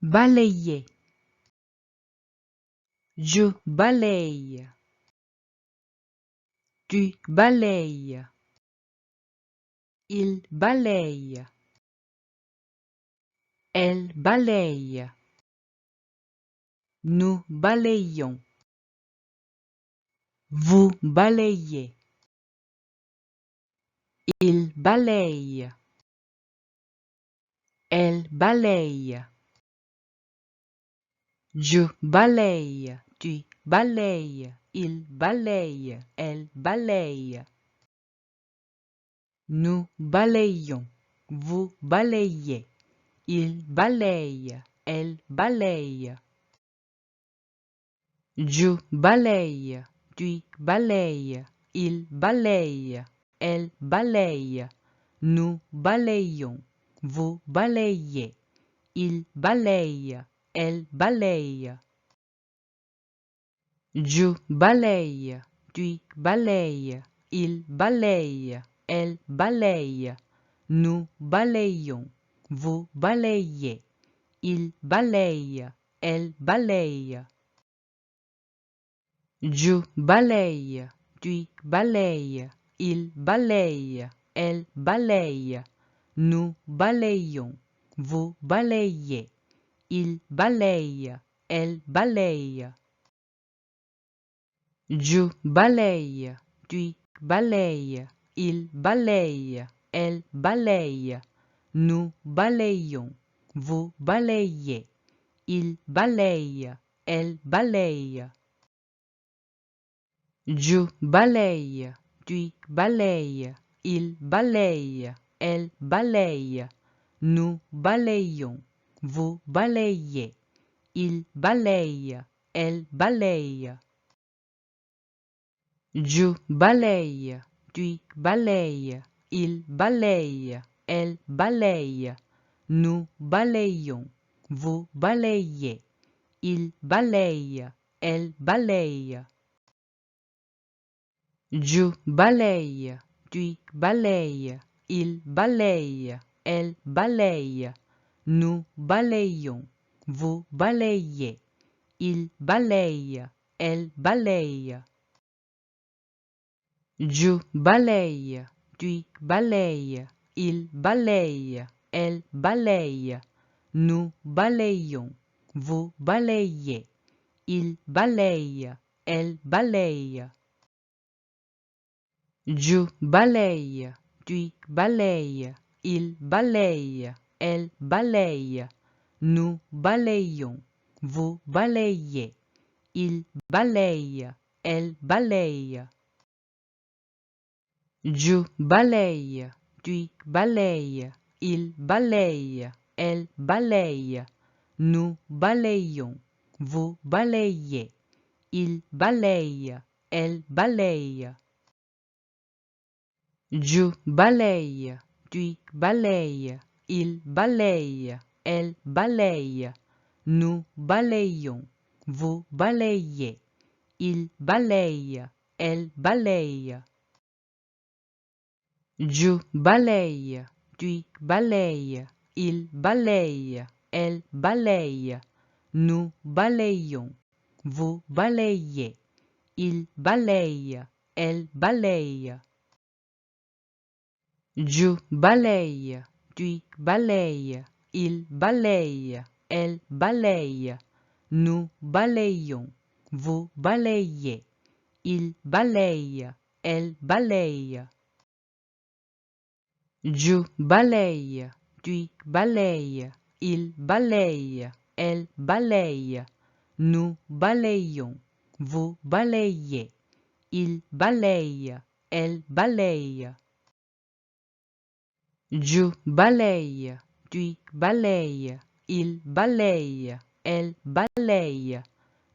Balayer. Je balaye. Tu balayes. Il balaye. Elle balaye. Nous balayons. Vous balayez. Il balaye. Elle balaye. Je balaye. Tu balayes. Il balaye. Elle balaye. Nous balayons. Vous balayez. Il balaye. Elle balaye. Je balaye. Tu balayes. Il balaye. Elle balaye. Nous balayons. Vous balayez. Il balaye. Elle balaye. Je balaye. Tu balayes. Il balaye. Elle balaye. Nous balayons. Vous balayez. Il balaye. Elle balaye. Je balaye. Tu balayes. Il balaye. Elle balaye. Nous balayons. Vous balayez. Il balaye. Elle balaye. Je balaye. Tu balayes. Il balaye. Elle balaye. Nous balayons. Vous balayez. Il balaye. Elle balaye. Je balaye. Tu balayes. Il balaye. Elle balaye. Nous balayons. Vous balayez. Il balaye. Elle balaye. Je balaye. Tu balayes. Il balaye. Elle balaye. Nous balayons. Vous balayez. Il balaye. Elle balaye. Je balaye. Tu balayes. Il balaye. Elle balaye. Nous balayons. Vous balayez. Il balaye. Elle balaye. Je balaye. Tu balayes. Il balaye. Elle balaye. Nous balayons. Vous balayez. Il balaye. Elle balaye. Je balaye. Tu balayes. Il balaye. Elle balaye. Nous balayons. Vous balayez. Il balaye. Elle balaye. Je balaye. Tu balayes. Il balaye. Elle balaye. Nous balayons. Vous balayez. Il balaye. Elle balaye. Je balaye. Tu balayes. Il balaye. Elle balaye. Nous balayons. Vous balayez. Il balaye. Elle balaye. Je balaye. Tu balayes. Il balaye. Elle balaye. Nous balayons. Vous balayez. Il balaye. Elle balaye. Je balaye. Tu balayes. Il balaye. Elle balaye. Nous balayons. Vous balayez. Il balaye. Elle balaye. Je balaye. Tu balayes. Il balaye. Elle balaye. Nous balayons. Vous balayez. Il balaye. Elle balaye. Je balaye. Tu balayes. Il balaye. Elle balaye.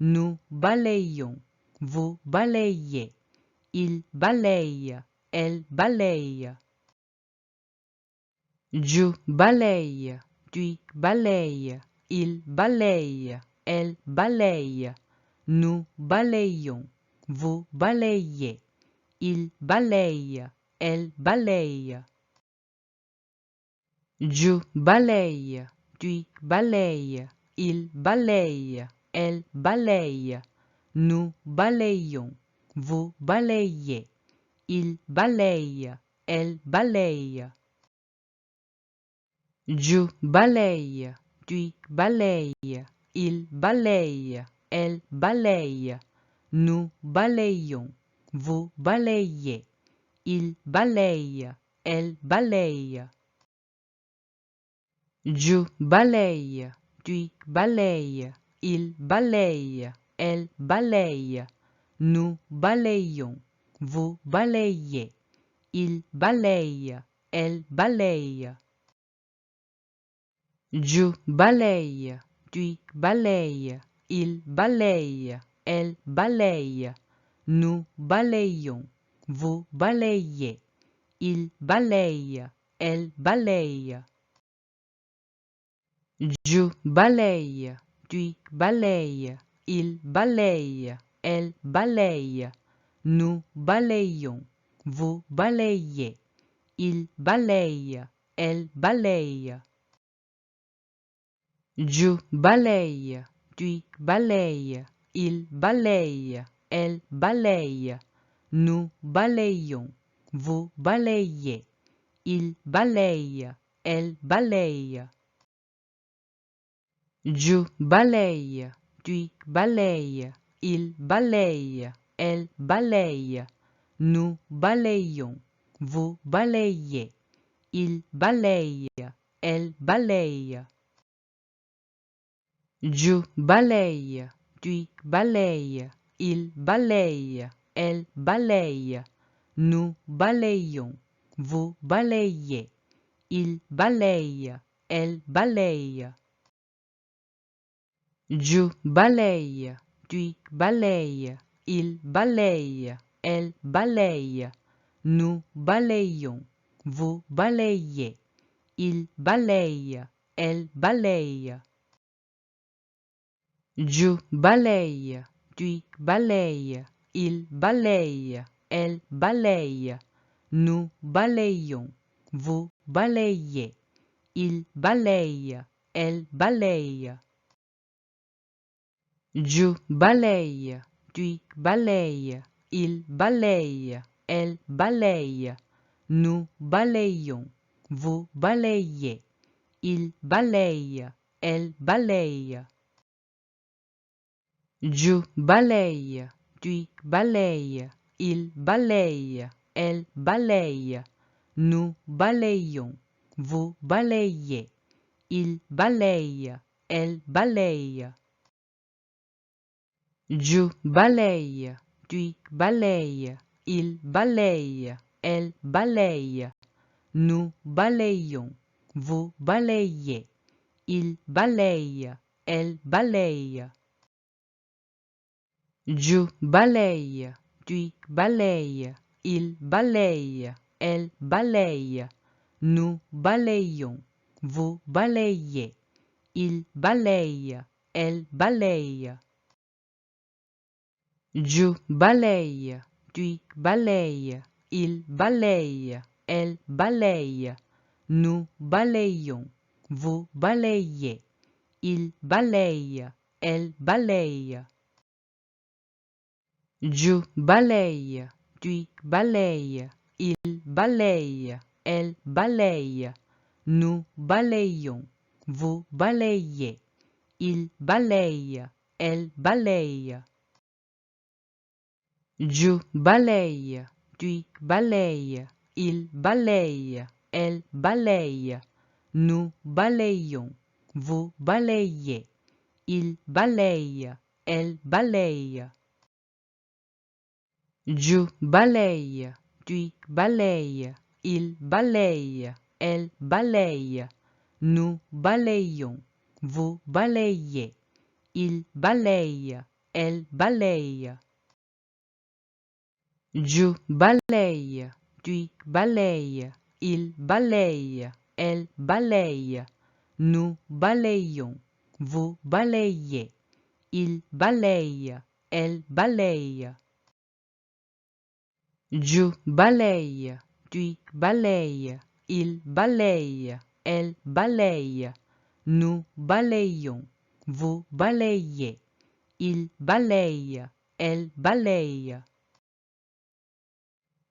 Nous balayons. Vous balayez. Il balaye. Elle balaye. Je balaye. Tu balayes. Il balaye. Elle balaye. Nous balayons. Vous balayez. Il balaye. Elle balaye. Je balaye. Tu balayes. il balaye, elle balaye, nous balayons, vous balayez, il balaye, elle balaye. Je balaye, tu balayes, il balaye, elle balaye, nous balayons, vous balayez, il balaye, elle balaye. Je balaye, tu balayes, il balaye, elle balaye, nous balayons, vous balayez, il balaye, elle balaye. Je balaye, tu balayes, il balaye, elle balaye, nous balayons, vous balayez, il balaye, elle balaye. Je balaye, tu balayes, il balaye, elle balaye, nous balayons, vous balayez, il balaye, elle balaye. Je balaye, tu balayes, il balaye, elle balaye, nous balayons, vous balayez, il balaye, elle balaye. Je balaye, tu balayes, il balaye, elle balaye, nous balayons, vous balayez, il balaye, elle balaye. Je balaye, tu balayes, il balaye, elle balaye, nous balayons, vous balayez, il balaye, elle balaye. Je balaye, tu balayes, il balaye, elle balaye, nous balayons, vous balayez, il balaye, elle balaye. Je balaye, tu balayes, il balaye, elle balaye, nous balayons, vous balayez, il balaye, elle balaye. Je balaye, tu balayes, il balaye, elle balaye, nous balayons, vous balayez, il balaye, elle balaye. Je balaye, tu balayes, il balaye, elle balaye, nous balayons, vous balayez, il balaye, elle balaye. Je balaye, tu balayes, il balaye, elle balaye, nous balayons, vous balayez, il balaye, elle balaye. Je balaye, tu balayes, il balaye, elle balaye, nous balayons, vous balayez, il balaye, elle balaye. Je balaye, tu balayes, il balaye, elle balaye, nous balayons, vous balayez, il balaye, elle balaye. Je balaye, tu balayes, il balaye, elle balaye, nous balayons, vous balayez, il balaye, elle balaye. Je balaye, tu balayes, il balaye, elle balaye, nous balayons, vous balayez, il balaye, elle balaye. Je balaye, tu balayes, il balaye, elle balaye, nous balayons, vous balayez, il balaye, elle balaye. Je balaye, tu balayes, il balaye, elle balaye, nous balayons, vous balayez, il balaye, elle balaye. Je balaye, tu balayes, il balaye, elle balaye, nous balayons, vous balayez. Il balaye, elle balaye.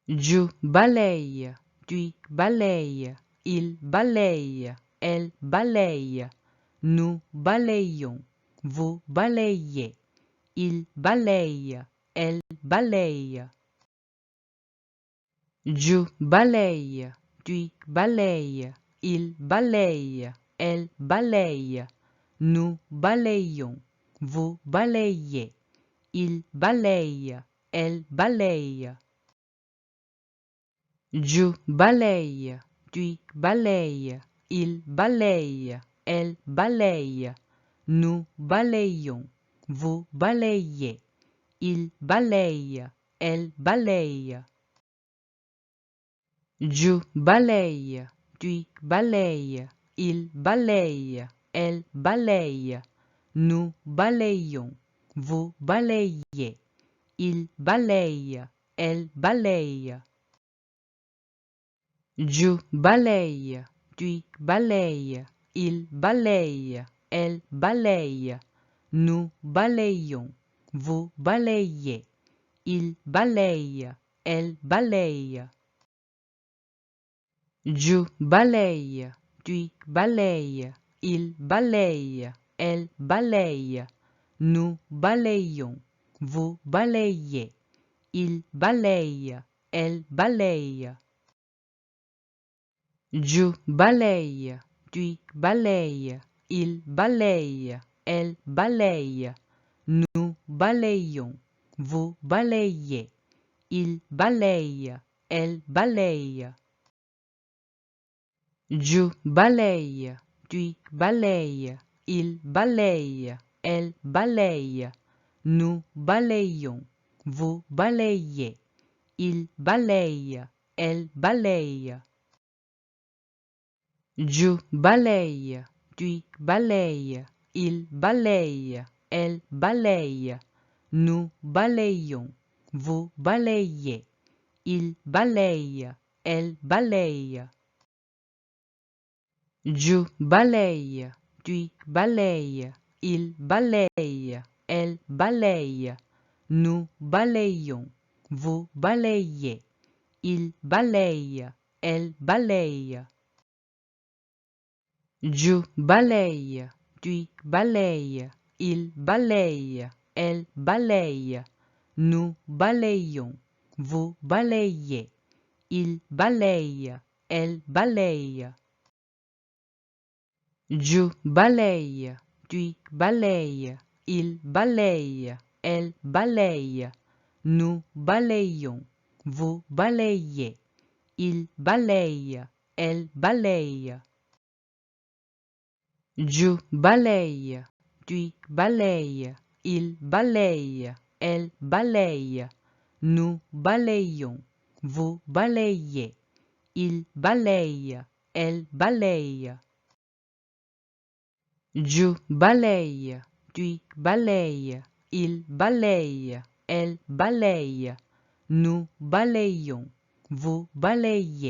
Je balaye, tu balayes. Il balaye, elle balaye. Nous balayons, vous balayez. Il balaye, elle balaye. Je balaye, tu balayes. Il balaye, elle balaye. Nous balayons, vous balayez. Il balaye, elle balaye. Je balaye, tu balayes. Il balaye, elle balaye. Nous balayons, vous balayez. Il balaye, elle balaye. Je balaye, tu balayes. Il balaye, elle balaye. Nous balayons, vous balayez. Il balaye, elle balaye. Je balaye, tu balayes. Il balaye, elle balaye. Nous balayons, vous balayez. Il balaye, elle balaye. Je balaye, tu balayes. Il balaye, elle balaye. Nous balayons, vous balayez. Il balaye, elle balaye. Je balaye, tu balayes. Il balaye, elle balaye. Nous balayons, vous balayez. Il balaye, elle balaye. Je balaye, tu balayes. Il balaye, elle balaye. Nous balayons, vous balayez. Il balaye, elle balaye. Je balaye, tu balayes. Il balaye, elle balaye. Nous balayons, vous balayez. Il balaye, elle balaye. Je balaye, tu balayes. Il balaye, elle balaye. Nous balayons, vous balayez. Il balaye, elle balaye. Je balaye, tu balayes. Il balaye, elle balaye. Nous balayons, vous balayez. Il balaye, elle balaye. Je balaye, tu balayes. Il balaye, elle balaye. Nous balayons, vous balayez. Il balaye, elle balaye. Je balaye, tu balayes. Il balaye, elle balaye. Nous balayons, vous balayez. Il balaye, elle balaye. Je balaye, tu balayes. Il balaye, elle balaye. Nous balayons, vous balayez.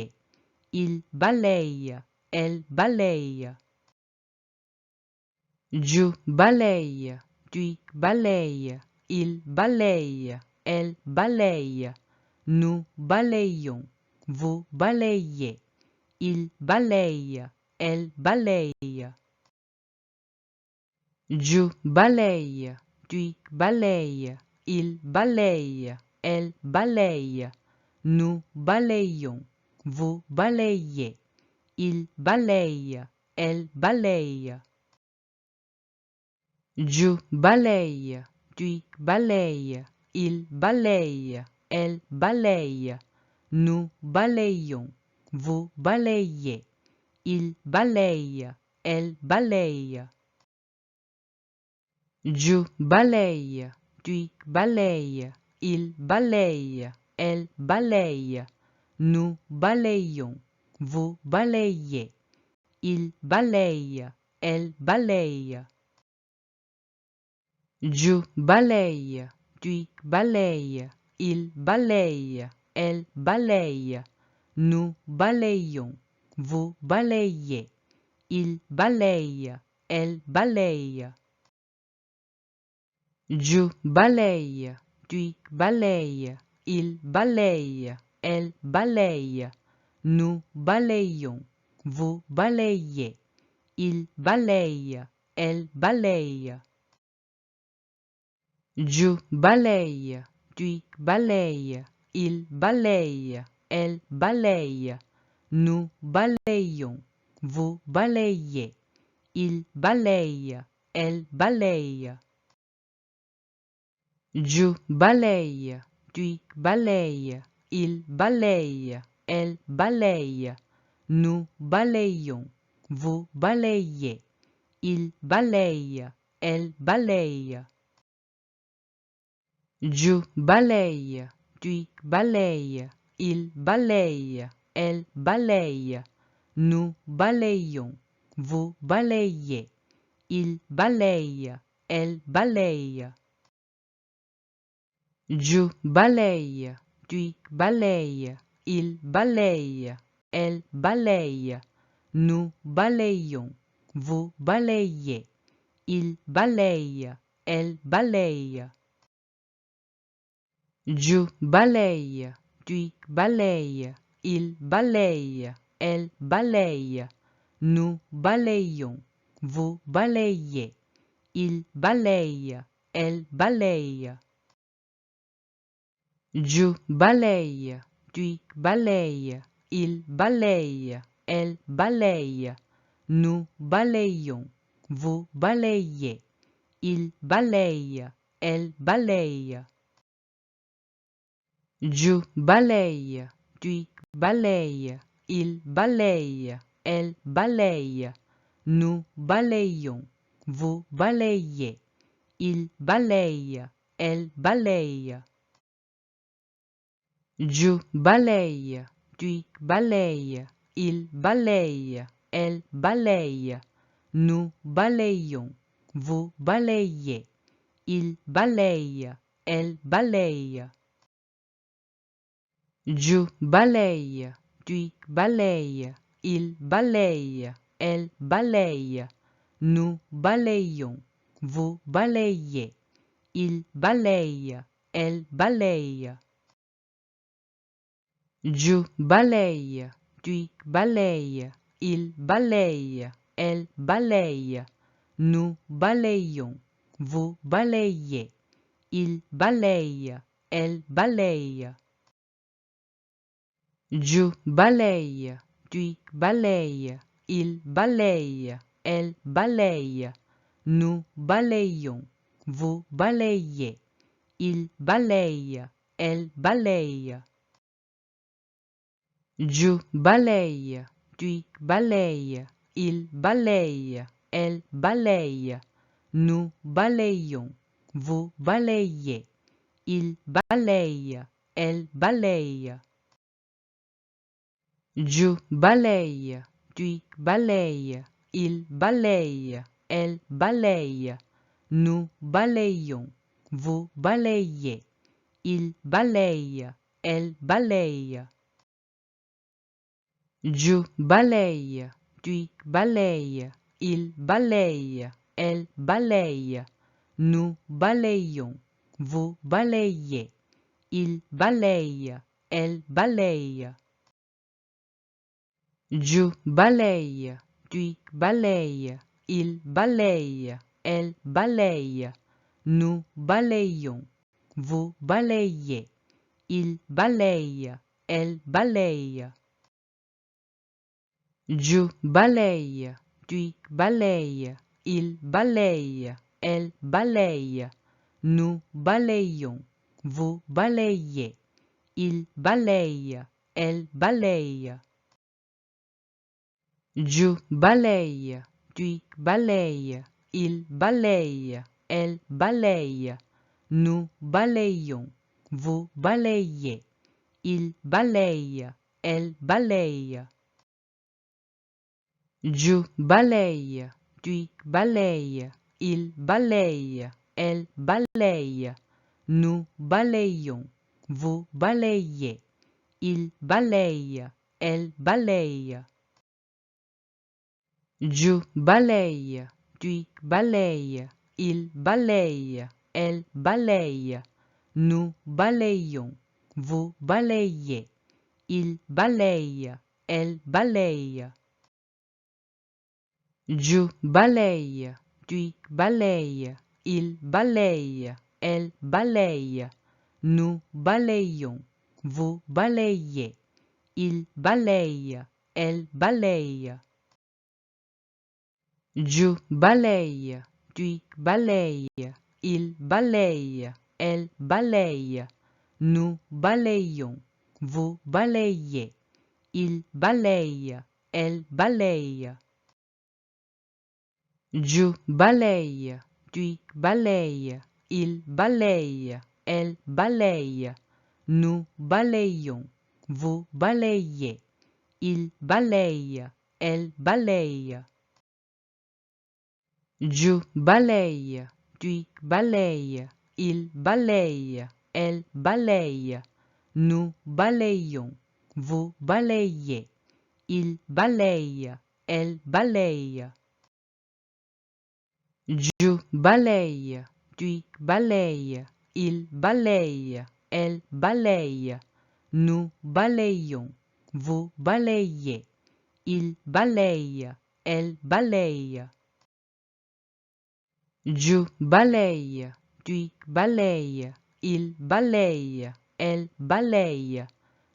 Il balaye, elle balaye. Je balaye, tu balayes. Il balaye, elle balaye. Nous balayons, vous balayez. Il balaye, elle balaye. Je balaye, tu balayes. Il balaye, elle balaye. Nous balayons, vous balayez. Il balaye, elle balaye. Je balaye, tu balayes. Il balaye, elle balaye. Nous balayons, vous balayez. Il balaye, elle balaye. Je balaye, tu balayes. Il balaye, elle balaye. Nous balayons, vous balayez. Il balaye, elle balaye. Je balaye, tu balayes. Il balaye, elle balaye. Nous balayons, vous balayez. Il balaye, elle balaye. Je balaye, tu balayes, il balaye, elle balaye, nous balayons, vous balayez, il balaye, elle balaye. Je balaye, tu balayes, il balaye, elle balaye, nous balayons, vous balayez, il balaye, elle balaye. Je balaye, tu balayes, il balaye, elle balaye, nous balayons, vous balayez, il balaye, elle balaye. Je balaye, tu balayes, il balaye, elle balaye, nous balayons, vous balayez, il balaye, elle balaye. Je balaye, tu balayes, il balaye, elle balaye, nous balayons, vous balayez, il balaye, elle balaye. Je balaye, tu balayes, il balaye, elle balaye, nous balayons, vous balayez, il balaye, elle balaye. Je balaye, tu balayes, il balaye, elle balaye, nous balayons, vous balayez, il balaye, elle balaye. Je balaye, tu balayes, il balaye, elle balaye, nous balayons, vous balayez, il balaye, elle balaye. Je balaye, tu balayes, il balaye, elle balaye, nous balayons, vous balayez, il balaye, elle balaye. Je balaye, tu balayes, il balaye, elle balaye, nous balayons, vous balayez, il balaye, elle balaye. Je balaye, tu balayes, il balaye, elle balaye, nous balayons, vous balayez, il balaye, elle balaye. Je balaye, tu balayes, il balaye, elle balaye, nous balayons, vous balayez, il balaye, elle balaye. Je balaye, tu balayes, il balaye, elle balaye, nous balayons, vous balayez, il balaye, elle balaye. Je balaye, tu balayes, il balaye, elle balaye, nous balayons, vous balayez, il balaye, elle balaye. Je balaye, tu balayes, il balaye, elle balaye, nous balayons, vous balayez, il balaye, elle balaye. Je balaye, tu balayes, il balaye, elle balaye, nous balayons, vous balayez, il balaye, elle balaye. Je balaye, tu balayes, il balaye, elle balaye, nous balayons, vous balayez, il balaye, elle balaye. Je balaye, tu balayes, il balaye, elle balaye, nous balayons, vous balayez, il balaye, elle balaye. Je balaye, tu balayes, il balaye, elle balaye, nous balayons, vous balayez, il balaye, elle balaye. Je balaye, tu balayes, il balaye, elle balaye. Nous balayons, vous balayez. Il balaye, elle balaye. Je balaye, tu balayes. Il balaye, elle balaye. Nous balayons, vous balayez. Il balaye, elle balaye. Je balaye, tu balayes. Il balaye, elle balaye. Nous balayons, vous balayez. Il balaye, elle balaye. Je balaye, tu balayes. Il balaye, elle balaye. Nous balayons, vous balayez. Il balaye, elle balaye. Je balaye, tu balayes. Il balaye, elle balaye. Nous balayons, vous balayez. Il balaye, elle balaye. Je balaye, tu balayes. Il balaye, elle balaye. Nous balayons, vous balayez. Il balaye, elle balaye. Je balaye, tu balayes. Il balaye, elle balaye.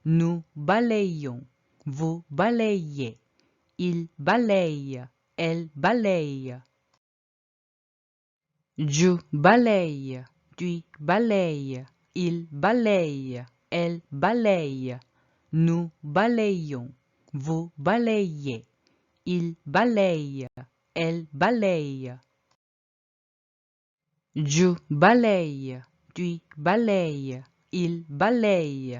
Nous balayons, vous balayez. Il balaye, elle balaye. Je balaye, tu balayes. Il balaye, elle balaye. Nous balayons, vous balayez. Il balaye, elle balaye. Je balaye, tu balayes. Il balaye,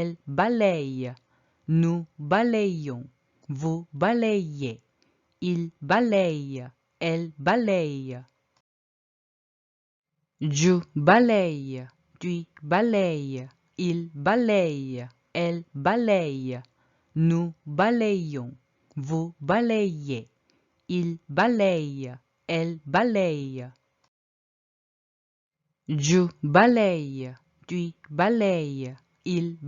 elle balaye. Nous balayons, vous balayez. Il balaye, elle balaye. Je balaye, tu balayes. Il balaye, elle balaye. Nous balayons, vous balayez. Il balaye, elle balaye. Je balaye, tu balayes. Il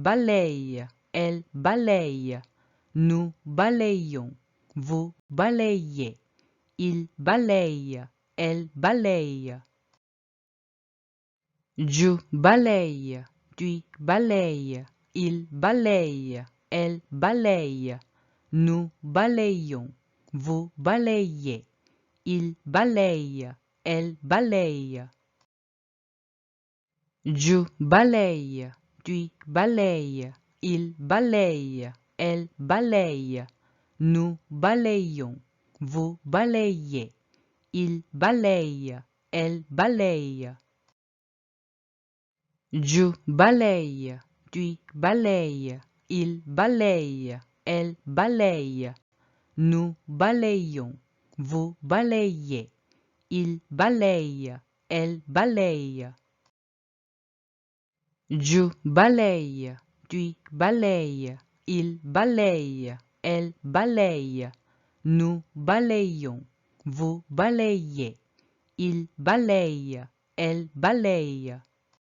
balaye, elle balaye. Nous balayons, vous balayez. Il balaye, elle balaye. Je balaye, tu balayes. Il balaye, elle balaye. Nous balayons, vous balayez. Il balaye, elle balaye. Je balaye, tu balayes. Il balaye, elle balaye. Nous balayons, vous balayez. Il balaye, elle balaye. Je balaye, tu balayes. Il balaye, elle balaye. Nous balayons, vous balayez. Il balaye, elle balaye. Je balaye, tu balayes. Il balaye, elle balaye. Nous balayons, vous balayez. Il balaye, elle balaye.